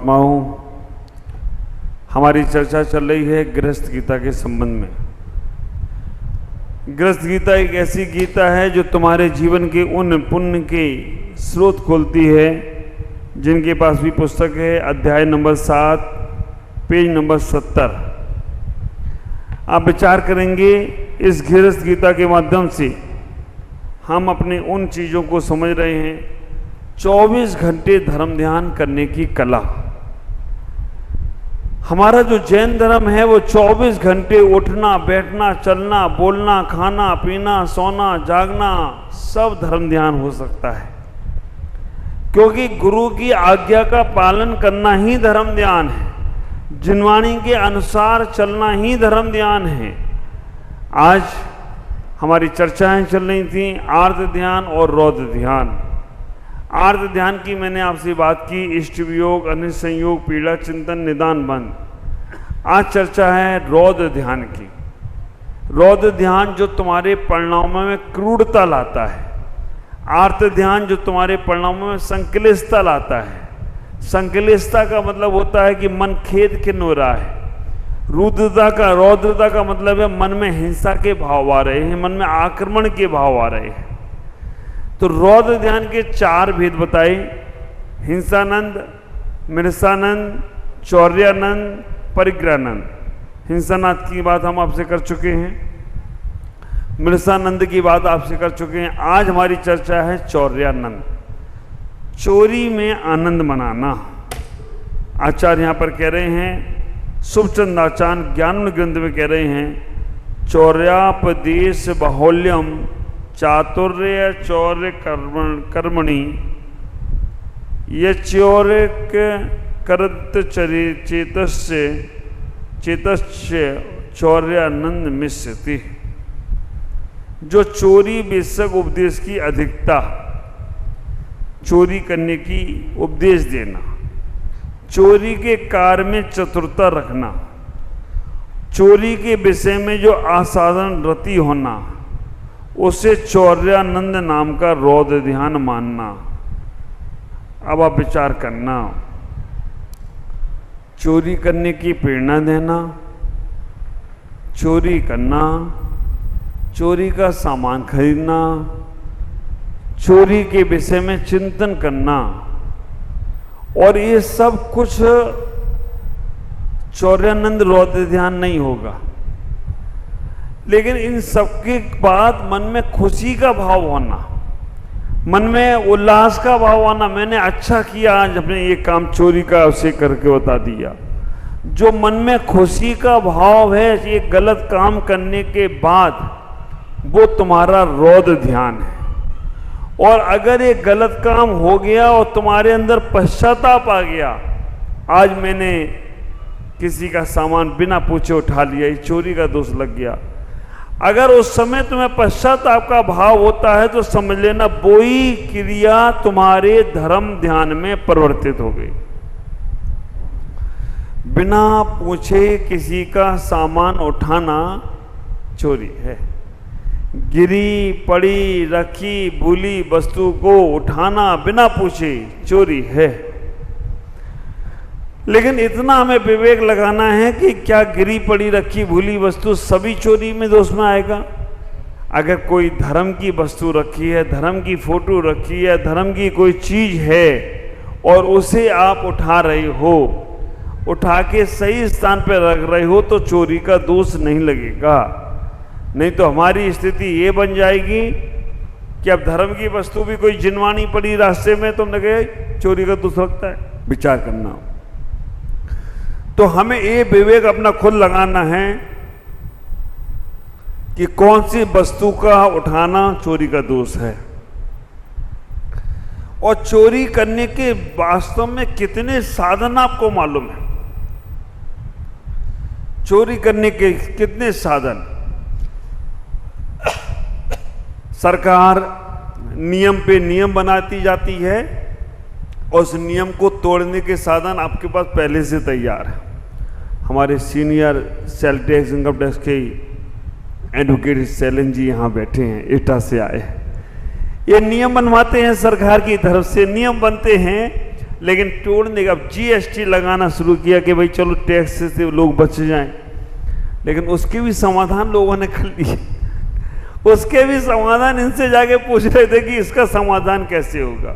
महात्माओं, हमारी चर्चा चल रही है गृहस्थ गीता के संबंध में। गृहस्थ गीता एक ऐसी गीता है जो तुम्हारे जीवन के उन पुण्य के स्रोत खोलती है। जिनके पास भी पुस्तक है, अध्याय नंबर 7, पेज नंबर 70, आप विचार करेंगे इस गृहस्थ गीता के माध्यम से हम अपने उन चीज़ों को समझ रहे हैं। 24 घंटे धर्म ध्यान करने की कला। हमारा जो जैन धर्म है वो 24 घंटे उठना, बैठना, चलना, बोलना, खाना, पीना, सोना, जागना, सब धर्म ध्यान हो सकता है, क्योंकि गुरु की आज्ञा का पालन करना ही धर्म ध्यान है। जिनवाणी के अनुसार चलना ही धर्म ध्यान है। आज हमारी चर्चाएं चल रही थी आर्त ध्यान और रौद्र ध्यान। आर्त ध्यान की मैंने आपसे बात की, इष्ट वियोग, अनिष्ट संयोग, पीड़ा, चिंतन, निदान, बंध। आज चर्चा है रौद्र ध्यान की। रौद्र ध्यान जो तुम्हारे परिणामों में क्रूरता लाता है, आर्त ध्यान जो तुम्हारे परिणामों में संकलिष्टता लाता है। संकलिष्टता का मतलब होता है कि मन खेद खिन्न हो रहा है। रौद्रता का मतलब है मन में हिंसा के भाव आ रहे हैं, मन में आक्रमण के भाव आ रहे हैं। तो रौद्र ध्यान के 4 भेद बताए: हिंसानंद, मिर्सानंद, चौर्यानंद, परिग्रहानंद। हिंसानंद की बात हम आपसे कर चुके हैं, मिर्सानंद की बात आपसे कर चुके हैं। आज हमारी चर्चा है चौर्यानंद, चोरी में आनंद मनाना। आचार्य यहाँ पर कह रहे हैं, शुभचंद आचार्य ज्ञान ग्रंथ में कह रहे हैं, चौर्यापदेश बाहुल्यम चातुर्य चौर्य कर्मणि यौर्य करत चेतस्य चौर्यानंद मिश्यति। जो चोरी बेशक उपदेश की अधिकता, चोरी करने की उपदेश देना, चोरी के कार्य में चतुरता रखना, चोरी के विषय में जो असाधारण रति होना, उसे चौर्यानंद नाम का रौद्र ध्यान मानना। अब आप विचार करना, चोरी करने की प्रेरणा देना, चोरी करना, चोरी का सामान खरीदना, चोरी के विषय में चिंतन करना, और ये सब कुछ चौर्यानंद रौद्र ध्यान नहीं होगा। लेकिन इन सबके बाद मन में खुशी का भाव होना, मन में उल्लास का भाव आना, मैंने अच्छा किया, आज अपने ये काम चोरी का उसे करके बता दिया। जो मन में खुशी का भाव है ये गलत काम करने के बाद, वो तुम्हारा रौद्र ध्यान है। और अगर ये गलत काम हो गया और तुम्हारे अंदर पश्चाताप आ गया, आज मैंने किसी का सामान बिना पूछे उठा लिया, ये चोरी का दोष लग गया, अगर उस समय तुम्हें पश्चाताप का भाव होता है तो समझ लेना वो ही क्रिया तुम्हारे धर्म ध्यान में परिवर्तित हो गई। बिना पूछे किसी का सामान उठाना चोरी है। गिरी पड़ी रखी भूली वस्तु को उठाना बिना पूछे चोरी है। लेकिन इतना हमें विवेक लगाना है कि क्या गिरी पड़ी रखी भूली वस्तु सभी चोरी में दोष में आएगा? अगर कोई धर्म की वस्तु रखी है, धर्म की फोटो रखी है, धर्म की कोई चीज है और उसे आप उठा रहे हो, उठा के सही स्थान पर रख रहे हो, तो चोरी का दोष नहीं लगेगा। नहीं तो हमारी स्थिति ये बन जाएगी कि अब धर्म की वस्तु भी कोई जिनवानी पड़ी रास्ते में, तुम लगे चोरी का दोष लगता है। विचार करना। तो हमें ये विवेक अपना खुद लगाना है कि कौन सी वस्तु का उठाना चोरी का दोष है, और चोरी करने के वास्तव में कितने साधन आपको मालूम है। चोरी करने के कितने साधन। सरकार नियम पे नियम बनाती जाती है और उस नियम को तोड़ने के साधन आपके पास पहले से तैयार है। हमारे senior sale tax income tax के एडवोकेट सैलन जी यहाँ बैठे हैं, एटा से आए हैं। ये नियम बनवाते हैं सरकार की तरफ से, नियम बनते हैं लेकिन तोड़ने का अब जीएसटी लगाना शुरू किया कि भाई चलो टैक्स से लोग बच जाएं, लेकिन उसके भी समाधान लोगों ने कर लिए। उसके भी समाधान इनसे जाके पूछ रहे थे कि इसका समाधान कैसे होगा।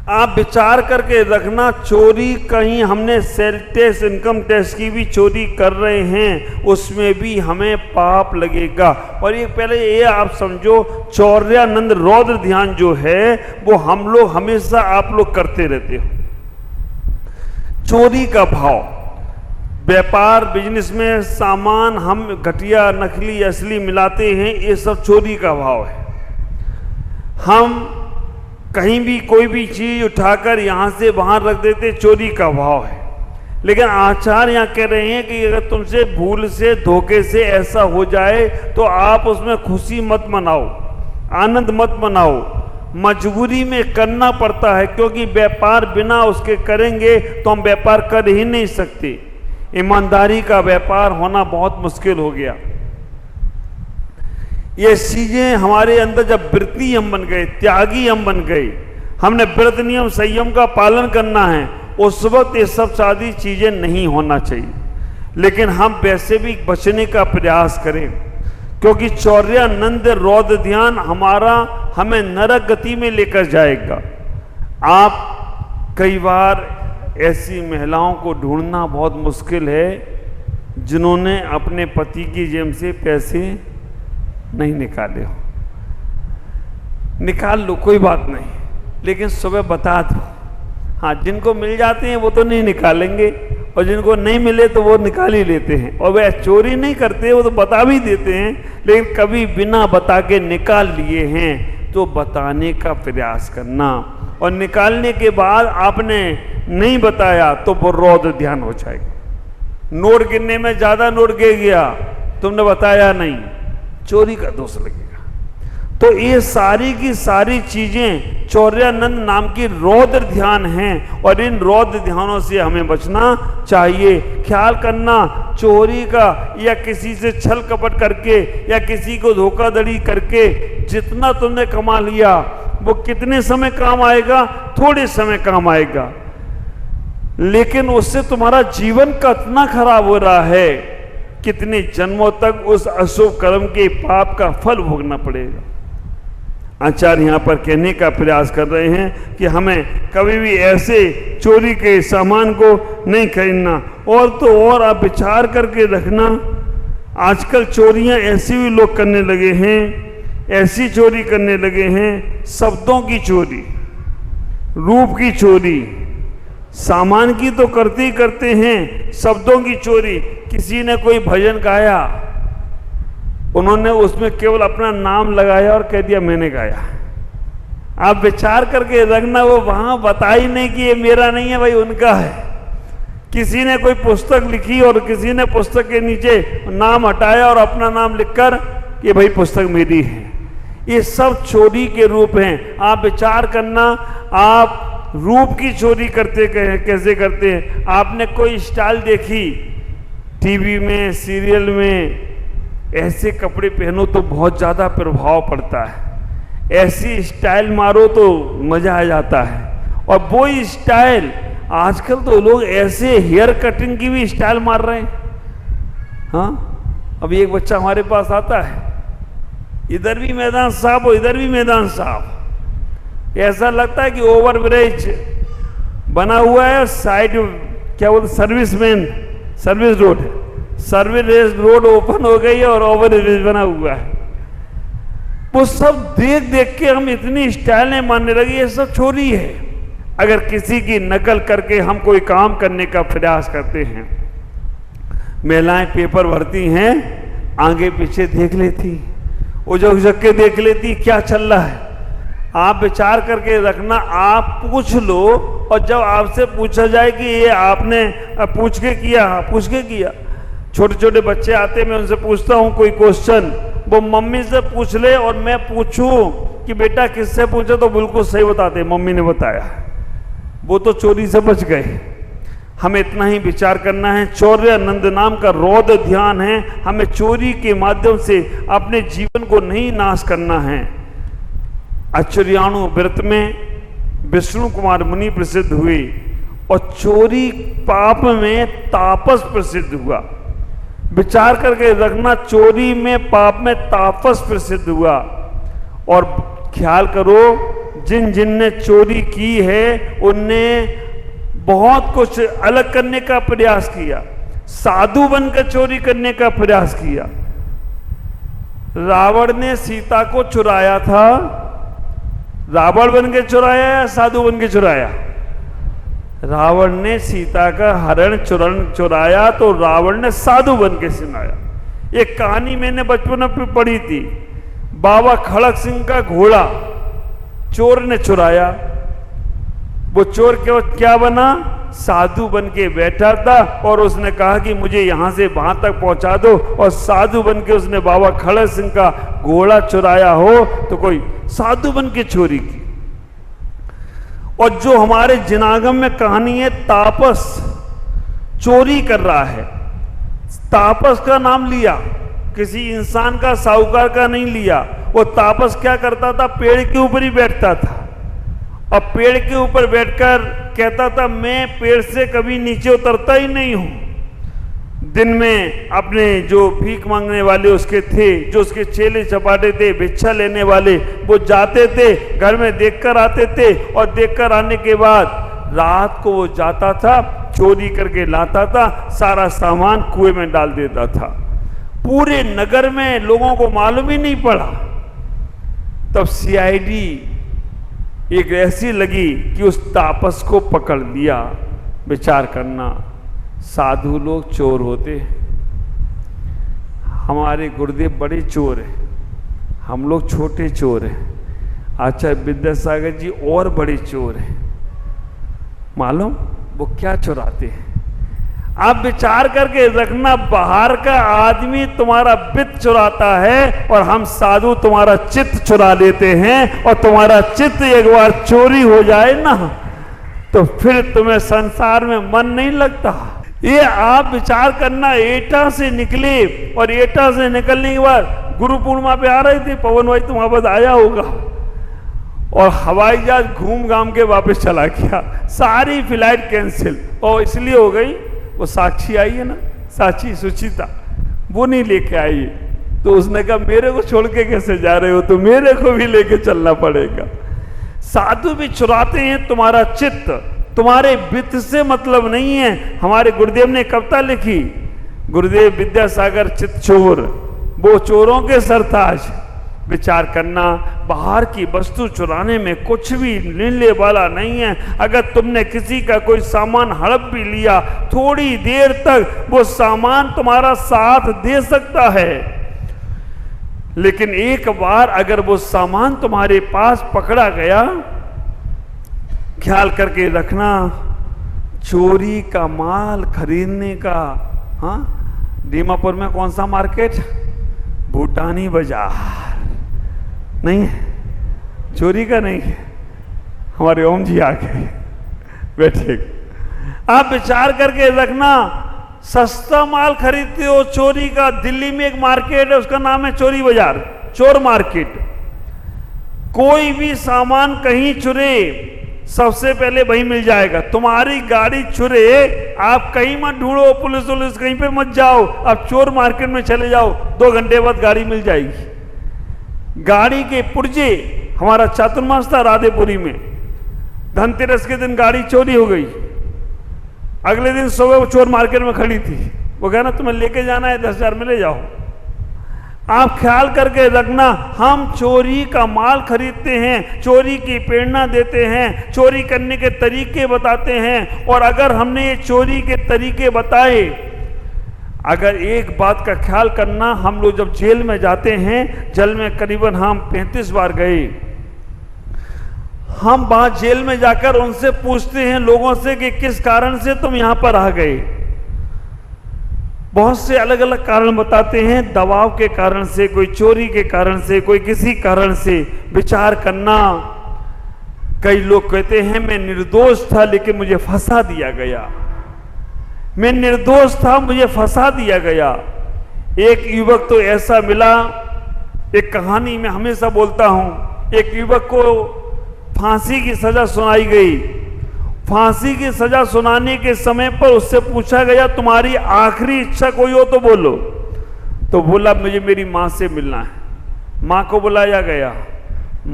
आप विचार करके रखना, चोरी कहीं हमने सेल टैक्स, इनकम टैक्स की भी चोरी कर रहे हैं, उसमें भी हमें पाप लगेगा। और ये पहले ये आप समझो, चौर्यानंद रौद्र ध्यान जो है वो हम लोग हमेशा आप लोग करते रहते हो। चोरी का भाव, व्यापार बिजनेस में सामान हम घटिया नकली असली मिलाते हैं, ये सब चोरी का भाव है। हम कहीं भी कोई भी चीज उठाकर यहां से वहां रख देते, चोरी का भाव है। लेकिन आचार्य यहां कह रहे हैं कि अगर तुमसे भूल से धोखे से ऐसा हो जाए तो आप उसमें खुशी मत मनाओ, आनंद मत मनाओ, मजबूरी में करना पड़ता है, क्योंकि व्यापार बिना उसके करेंगे तो हम व्यापार कर ही नहीं सकते। ईमानदारी का व्यापार होना बहुत मुश्किल हो गया। ये चीजें हमारे अंदर जब व्रती हम बन गए, त्यागी हम बन गए, हमने व्रत नियम संयम का पालन करना है, उस वक्त ये सब सारी चीजें नहीं होना चाहिए। लेकिन हम वैसे भी बचने का प्रयास करें, क्योंकि चौर्यानंद रौद्र ध्यान हमें नरक गति में लेकर जाएगा। आप कई बार ऐसी महिलाओं को ढूंढना बहुत मुश्किल है जिन्होंने अपने पति की जेब से पैसे नहीं निकाले हो। निकाल लो, कोई बात नहीं, लेकिन सुबह बता दो। हाँ, जिनको मिल जाते हैं वो तो नहीं निकालेंगे, और जिनको नहीं मिले तो वो निकाल ही लेते हैं। और वह चोरी नहीं करते, वो तो बता भी देते हैं, लेकिन कभी बिना बता के निकाल लिए हैं तो बताने का प्रयास करना। और निकालने के बाद आपने नहीं बताया तो वो रौद्र ध्यान हो जाएगा। नोट गिनने में ज्यादा नोट गिर गया, तुमने बताया नहीं, चोरी का दोष लगेगा। तो ये सारी की सारी चीजें चौर्यानंद नाम की रौद्र ध्यान हैं, और इन रौद्र ध्यानों से हमें बचना चाहिए। ख्याल करना, चोरी का या किसी से छल कपट करके या किसी को धोखाधड़ी करके जितना तुमने कमा लिया वो कितने समय काम आएगा? थोड़े समय काम आएगा, लेकिन उससे तुम्हारा जीवन कितना खराब हो रहा है, कितने जन्मों तक उस अशुभ कर्म के पाप का फल भोगना पड़ेगा। आचार्य यहां पर कहने का प्रयास कर रहे हैं कि हमें कभी भी ऐसे चोरी के सामान को नहीं खरीदना। और तो और आप विचार करके रखना, आजकल चोरियां ऐसी भी लोग करने लगे हैं, ऐसी चोरी करने लगे हैं, शब्दों की चोरी, रूप की चोरी, सामान की तो करते ही करते हैं, शब्दों की चोरी। किसी ने कोई भजन गाया, उन्होंने उसमें केवल अपना नाम लगाया और कह दिया मैंने गाया। आप विचार करके रखना, वो वहां बता ही नहीं कि ये मेरा नहीं है भाई, उनका है। किसी ने कोई पुस्तक लिखी और किसी ने पुस्तक के नीचे नाम हटाया और अपना नाम लिखकर कि भाई पुस्तक मेरी है। ये सब चोरी के रूप हैं। आप विचार करना, आप रूप की चोरी करते कैसे करते हैं? आपने कोई स्टाइल देखी टीवी में, सीरियल में, ऐसे कपड़े पहनो तो बहुत ज़्यादा प्रभाव पड़ता है, ऐसी स्टाइल मारो तो मज़ा आ जाता है। और वो स्टाइल आजकल तो लोग ऐसे हेयर कटिंग की भी स्टाइल मार रहे हैं। हाँ, अभी एक बच्चा हमारे पास आता है, इधर भी मैदान साफ हो इधर भी मैदान साफ, ऐसा लगता है कि ओवर ब्रिज बना हुआ है, साइड क्या बोलते सर्विस रोड ओपन हो गई है और ओवर ब्रिज बना हुआ है। वो सब देख देख के हम इतनी स्टाइलें मानने लगे, ये सब चोरी है। अगर किसी की नकल करके हम कोई काम करने का प्रयास करते हैं, महिलाएं पेपर भरती हैं, आगे पीछे देख लेती, उजक के देख लेती क्या चल रहा है। आप विचार करके रखना, आप पूछ लो, और जब आपसे पूछा जाए कि ये आपने पूछ के किया। छोटे छोटे बच्चे आते, मैं उनसे पूछता हूँ कोई क्वेश्चन, वो मम्मी से पूछ ले और मैं पूछूं कि बेटा किससे पूछा तो बिल्कुल सही बताते, मम्मी ने बताया। वो तो चोरी से बच गए। हमें इतना ही विचार करना है। चौर्यानंद नाम का रौद्र ध्यान है, हमें चोरी के माध्यम से अपने जीवन को नहीं नाश करना है। आचर्याणु व्रत में विष्णु कुमार मुनि प्रसिद्ध हुए और चोरी पाप में तापस प्रसिद्ध हुआ। विचार करके रखना, चोरी में पाप में तापस प्रसिद्ध हुआ। और ख्याल करो, जिन जिन ने चोरी की है उनने बहुत कुछ अलग करने का प्रयास किया, साधु बनकर चोरी करने का प्रयास किया। रावण ने सीता को चुराया था, रावण बन के चुराया या साधु बन के चुराया? रावण ने सीता का हरण चुराया तो रावण ने साधु बन के सुनाया। एक कहानी मैंने बचपन में पढ़ी थी, बाबा खड़क सिंह का घोड़ा चोर ने चुराया। वो चोर क्या बना? साधु बन के बैठा था और उसने कहा कि मुझे यहां से वहां तक पहुंचा दो, और साधु बन के उसने बाबा खड़क सिंह का घोड़ा चुराया हो तो कोई साधु बन के चोरी की। और जो हमारे जिनागम में कहानी है, तापस चोरी कर रहा है। तापस का नाम लिया, किसी इंसान का, साहूकार का नहीं लिया। वो तापस क्या करता था? पेड़ के ऊपर ही बैठता था और पेड़ के ऊपर बैठकर कहता था, मैं पेड़ से कभी नीचे उतरता ही नहीं हूं। दिन में अपने जो भीख मांगने वाले उसके थे, जो उसके चेले चपाटे थे, भिक्षा लेने वाले, वो जाते थे, घर में देखकर आते थे, और देखकर आने के बाद रात को वो जाता था, चोरी करके लाता था, सारा सामान कुएं में डाल देता था। पूरे नगर में लोगों को मालूम ही नहीं पड़ा। तब सीआईडी एक ऐसी लगी कि उस तापस को पकड़ लिया। विचार करना, साधु लोग चोर होते, हमारे गुरुदेव बड़े चोर हैं, हम लोग छोटे चोर हैं। आचार्य विद्यासागर जी और बड़े चोर हैं। मालूम वो क्या चुराते हैं? आप विचार करके रखना, बाहर का आदमी तुम्हारा वित्त चुराता है और हम साधु तुम्हारा चित्त चुरा लेते हैं। और तुम्हारा चित्त एक बार चोरी हो जाए ना तो फिर तुम्हें संसार में मन नहीं लगता। ये आप विचार करना, एटा से निकले और एटा से निकलने के बाद गुरु पूर्णिमा पे आ रहे थे, पवन भाई तुम्हारे पास आया होगा, और हवाई जहाज घूम घाम के वापस चला गया। सारी फ्लाइट कैंसिल, और इसलिए हो गई, वो साक्षी आई है ना, साक्षी सुचिता, वो नहीं लेके आई। तो उसने कहा मेरे को छोड़ के कैसे जा रहे हो, तो मेरे को भी लेके चलना पड़ेगा। साधु भी चुराते हैं तुम्हारा चित्त, तुम्हारे वित्त से मतलब नहीं है। हमारे गुरुदेव ने कविता लिखी, गुरुदेव विद्यासागर चित्त चोर, वो चोरों के सरताज। विचार करना, बाहर की वस्तु चुराने में कुछ भी मिलने वाला नहीं है। अगर तुमने किसी का कोई सामान हड़प भी लिया, थोड़ी देर तक वो सामान तुम्हारा साथ दे सकता है, लेकिन एक बार अगर वो सामान तुम्हारे पास पकड़ा गया, ख्याल करके रखना, चोरी का माल खरीदने का, हाँ, दीमापुर में कौन सा मार्केट? भूटानी बाजार नहीं है, चोरी का नहीं है। हमारे ओम जी आ गए, बैठे। आप विचार करके रखना, सस्ता माल खरीदते हो चोरी का। दिल्ली में एक मार्केट है, उसका नाम है चोरी बाजार, चोर मार्केट। कोई भी सामान कहीं चुरे, सबसे पहले वहीं मिल जाएगा। तुम्हारी गाड़ी चुरे, आप कहीं मत ढूंढो, पुलिस कहीं पे मत जाओ, आप चोर मार्केट में चले जाओ, 2 घंटे बाद गाड़ी मिल जाएगी। गाड़ी के पुर्जे, हमारा चातुर्मास था राधेपुरी में, धनतेरस के दिन गाड़ी चोरी हो गई। अगले दिन सुबह वो चोर मार्केट में खड़ी थी, वो कहा ना तुम्हें लेके जाना है, 10,000 में ले जाओ। आप ख्याल करके रखना, हम चोरी का माल खरीदते हैं, चोरी की प्रेरणा देते हैं, चोरी करने के तरीके बताते हैं। और अगर हमने ये चोरी के तरीके बताए, अगर एक बात का ख्याल करना, हम लोग जब जेल में जाते हैं, जेल में करीबन हम 35 बार गए, हम वहां जेल में जाकर उनसे पूछते हैं लोगों से कि किस कारण से तुम यहां पर आ गए। बहुत से अलग अलग कारण बताते हैं, दबाव के कारण से, कोई चोरी के कारण से, कोई किसी कारण से। विचार करना, कई लोग कहते हैं मैं निर्दोष था लेकिन मुझे फंसा दिया गया, मैं निर्दोष था मुझे फंसा दिया गया। एक युवक तो ऐसा मिला, एक कहानी मैं हमेशा बोलता हूं, एक युवक को फांसी की सजा सुनाई गई। फांसी की सजा सुनाने के समय पर उससे पूछा गया तुम्हारी आखिरी इच्छा कोई हो तो बोलो। तो बोला मुझे मेरी मां से मिलना है। मां को बुलाया गया।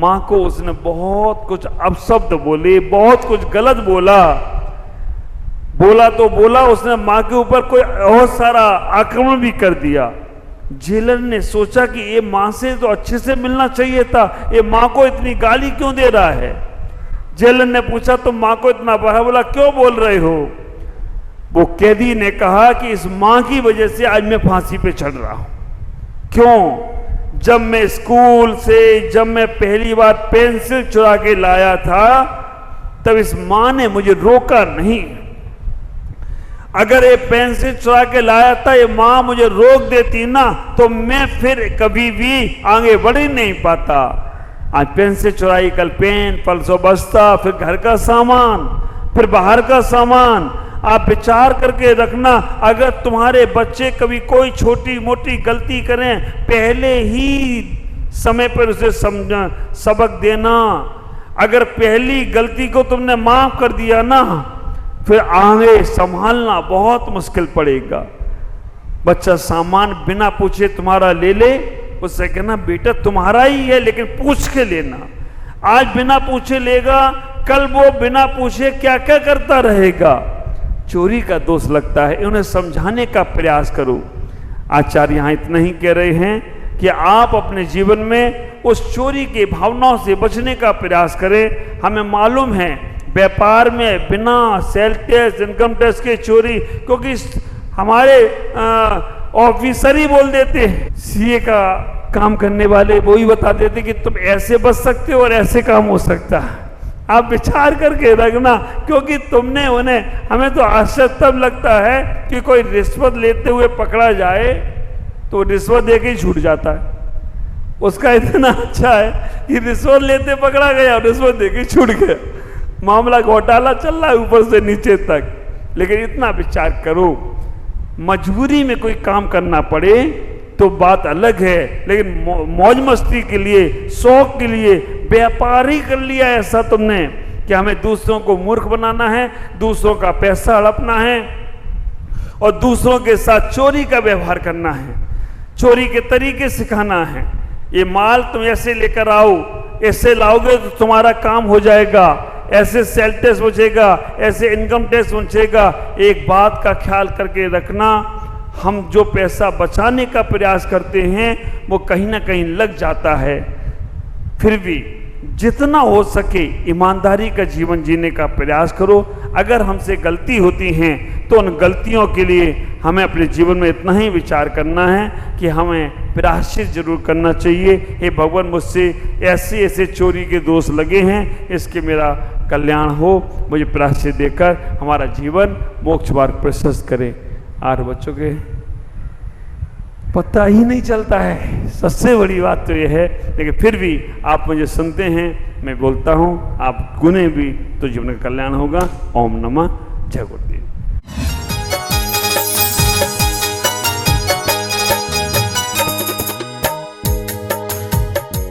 मां को उसने बहुत कुछ अपशब्द बोले, बहुत कुछ गलत बोला। तो बोला उसने मां के ऊपर कोई बहुत सारा आक्रमण भी कर दिया। जेलर ने सोचा कि ये मां से तो अच्छे से मिलना चाहिए था, ये मां को इतनी गाली क्यों दे रहा है। जेलर ने पूछा तुम मां को इतना बड़ा बोला क्यों बोल रहे हो। वो कैदी ने कहा कि इस मां की वजह से आज मैं फांसी पे चढ़ रहा हूं। क्यों? जब मैं स्कूल से जब मैं पहली बार पेंसिल चुरा के लाया था तब इस मां ने मुझे रोका नहीं। अगर ये पेंसिल चुरा के लाया था, ये मां मुझे रोक देती ना तो मैं फिर कभी भी आगे बढ़ ही नहीं पाता। आज पेंसिल चुराई, कल पेन, परसों बस्ता, फिर घर का सामान, फिर बाहर का सामान। आप विचार करके रखना, अगर तुम्हारे बच्चे कभी कोई छोटी मोटी गलती करें, पहले ही समय पर उसे समझा सबक देना। अगर पहली गलती को तुमने माफ कर दिया ना, फिर आगे संभालना बहुत मुश्किल पड़ेगा। बच्चा सामान बिना पूछे तुम्हारा ले ले, उससे कहना बेटा तुम्हारा ही है लेकिन पूछ के लेना। आज बिना पूछे लेगा, कल वो बिना पूछे क्या क्या करता रहेगा। चोरी का दोष लगता है, उन्हें समझाने का प्रयास करो। आचार्य यहां इतना ही कह रहे हैं कि आप अपने जीवन में उस चोरी के भावनाओं से बचने का प्रयास करें। हमें मालूम है व्यापार में बिना सेल टैक्स, इनकम टैक्स के चोरी, क्योंकि हमारे ऑफिसर ही बोल देते हैं, सीए का काम करने वाले वो ही बता देते कि तुम ऐसे बच सकते हो और ऐसे काम हो सकता है। आप विचार करके रखना, क्योंकि तुमने उन्हें, हमें तो आश्चर्य तब लगता है कि कोई रिश्वत लेते हुए पकड़ा जाए तो रिश्वत देके ही छूट जाता है। उसका इतना अच्छा है कि रिश्वत लेते पकड़ा गया और रिश्वत देके छूट गया। मामला घोटाला चल रहा है ऊपर से नीचे तक। लेकिन इतना विचार करो, मजबूरी में कोई काम करना पड़े तो बात अलग है, लेकिन मौज मस्ती के लिए, शौक के लिए व्यापार ही कर लिया ऐसा तुमने कि हमें दूसरों को मूर्ख बनाना है, दूसरों का पैसा हड़पना है और दूसरों के साथ चोरी का व्यवहार करना है, चोरी के तरीके सिखाना है। ये माल तुम ऐसे लेकर आओ, ऐसे लाओगे तो तुम्हारा काम हो जाएगा, ऐसे सेल टैक्स बचेगा, ऐसे इनकम टैक्स बचेगा। एक बात का ख्याल करके रखना, हम जो पैसा बचाने का प्रयास करते हैं वो कहीं ना कहीं लग जाता है। फिर भी जितना हो सके ईमानदारी का जीवन जीने का प्रयास करो। अगर हमसे गलती होती हैं तो उन गलतियों के लिए हमें अपने जीवन में इतना ही विचार करना है कि हमें प्रायश्चित जरूर करना चाहिए। हे भगवान, मुझसे ऐसे ऐसे चोरी के दोष लगे हैं, इसके मेरा कल्याण हो, मुझे प्रायश्चित देकर हमारा जीवन मोक्ष मार्ग प्रशस्त करें। 8 बच्चों के पता ही नहीं चलता है, सबसे बड़ी बात तो यह है। लेकिन फिर भी आप मुझे सुनते हैं, मैं बोलता हूँ, आप गुने भी तो जीवन का कल्याण होगा। ओम नमः जय गुरुदेव।